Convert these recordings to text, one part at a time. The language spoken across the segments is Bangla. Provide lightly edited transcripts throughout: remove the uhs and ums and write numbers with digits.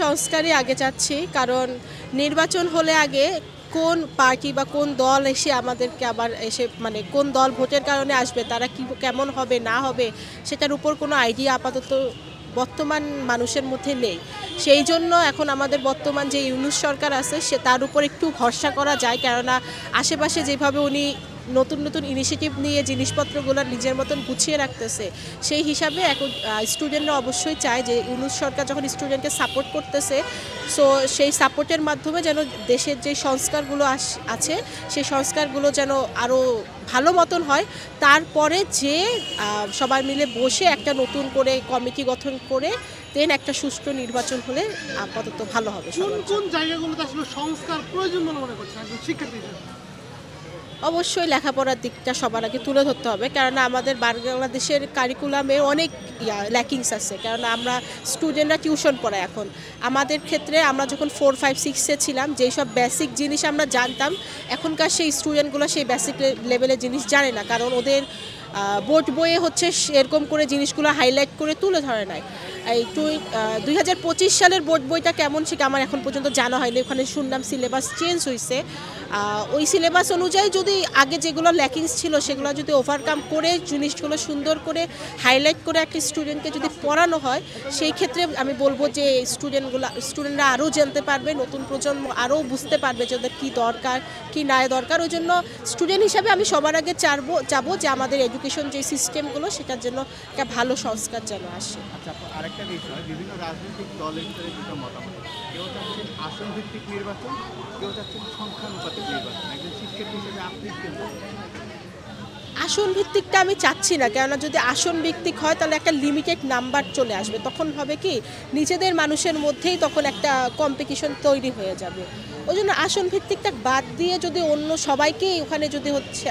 সংস্কারই আগে চাচ্ছি, কারণ নির্বাচন হলে আগে কোন পার্টি বা কোন দল এসে আমাদেরকে আবার এসে মানে কোন দল ভোটের কারণে আসবে, তারা কি কেমন হবে না হবে সেটার উপর কোনো আইডিয়া আপাতত বর্তমান মানুষের মধ্যে নেই। সেই জন্য এখন আমাদের বর্তমান যে ইউনূস সরকার আছে সে তার উপর একটু ভরসা করা যায়, কেননা আশেপাশে যেভাবে উনি নতুন নতুন ইনিশিয়েটিভ নিয়ে জিনিসপত্রগুলো নিজের মতন গুছিয়ে রাখতেছে, সেই হিসাবে এখন স্টুডেন্টরা অবশ্যই চায় যে ইউনূস সরকার যখন স্টুডেন্টকে সাপোর্ট করতেছে, সো সেই সাপোর্টের মাধ্যমে যেন দেশের যে সংস্কারগুলো আছে সেই সংস্কারগুলো যেন আরও ভালো মতন হয়। তারপরে যে সবাই মিলে বসে একটা নতুন করে কমিটি গঠন করে দেন একটা সুষ্ঠু নির্বাচন হলে আপাতত ভালো হবে। কোন কোন জায়গাগুলোতে আসলে সংস্কার প্রয়োজন বলে মনে করছেন একজন শিক্ষার্থী হিসেবে? অবশ্যই লেখাপড়ার দিকটা সবার আগে তুলে ধরতে হবে, কেননা আমাদের বাংলাদেশের কারিকুলামে অনেক ল্যাকিংস আছে। কেননা আমরা স্টুডেন্টরা টিউশন পড়াই এখন, আমাদের ক্ষেত্রে আমরা যখন 4, 5, 6-এ ছিলাম যেই সব বেসিক জিনিস আমরা জানতাম, এখনকার সেই স্টুডেন্টগুলো সেই বেসিক লেভেলের জিনিস জানে না, কারণ ওদের বোর্ড বইয়ে হচ্ছে এরকম করে জিনিসগুলো হাইলাইট করে তুলে ধরে নাই। এই 2025 সালের বোর্ড বইটা কেমন সেটা আমার এখন পর্যন্ত জানা হয়নি। ওখানে শুনলাম সিলেবাস চেঞ্জ হয়েছে, ওই সিলেবাস অনুযায়ী যদি আগে যেগুলো ল্যাকিংস ছিল সেগুলো যদি ওভারকাম করে জিনিসগুলো সুন্দর করে হাইলাইট করে একটা স্টুডেন্টকে যদি পড়ানো হয়, সেই ক্ষেত্রে আমি বলবো যে স্টুডেন্টরা আরও জানতে পারবে, নতুন প্রজন্ম আরও বুঝতে পারবে যে ওদের কী দরকার কী না দরকার। ওই জন্য স্টুডেন্ট হিসাবে আমি সবার আগে চাবো যে আমাদের এডুকেশন যে সিস্টেমগুলো সেটার জন্য একটা ভালো সংস্কার যেন আসে। আচ্ছা, আরেকটা বিষয়, বিভিন্ন রাজনৈতিক দলের ভিতরে দুটো মতামত, কেউ চাচ্ছেন আসন ভিত্তিক নির্বাচন, কেউ চাচ্ছেন সংখ্যানুপাতিক নির্বাচন। একজন শিক্ষার্থী হিসেবে আপনি কি বলবেন? আসন ভিত্তিকটা আমি চাচ্ছি না, কেননা যদি আসন ভিত্তিক হয় তাহলে একটা লিমিটেড নাম্বার চলে আসবে, তখন হবে কি নিজেদের মানুষের মধ্যেই তখন একটা কম্পিটিশন তৈরি হয়ে যাবে। ওই জন্য আসন ভিত্তিকটা বাদ দিয়ে যদি অন্য সবাইকেই ওখানে যদি হচ্ছে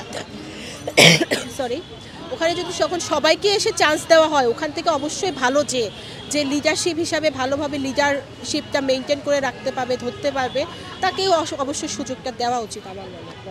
ওখানে যদি যখন সবাইকে এসে চান্স দেওয়া হয়, ওখান থেকে অবশ্যই ভালো যে লিডারশিপ হিসাবে ভালোভাবে লিডারশিপটা মেনটেন করে রাখতে পারবে, ধরতে পারবে, তাকেও অবশ্যই সুযোগটা দেওয়া উচিত আমার মনে হয়।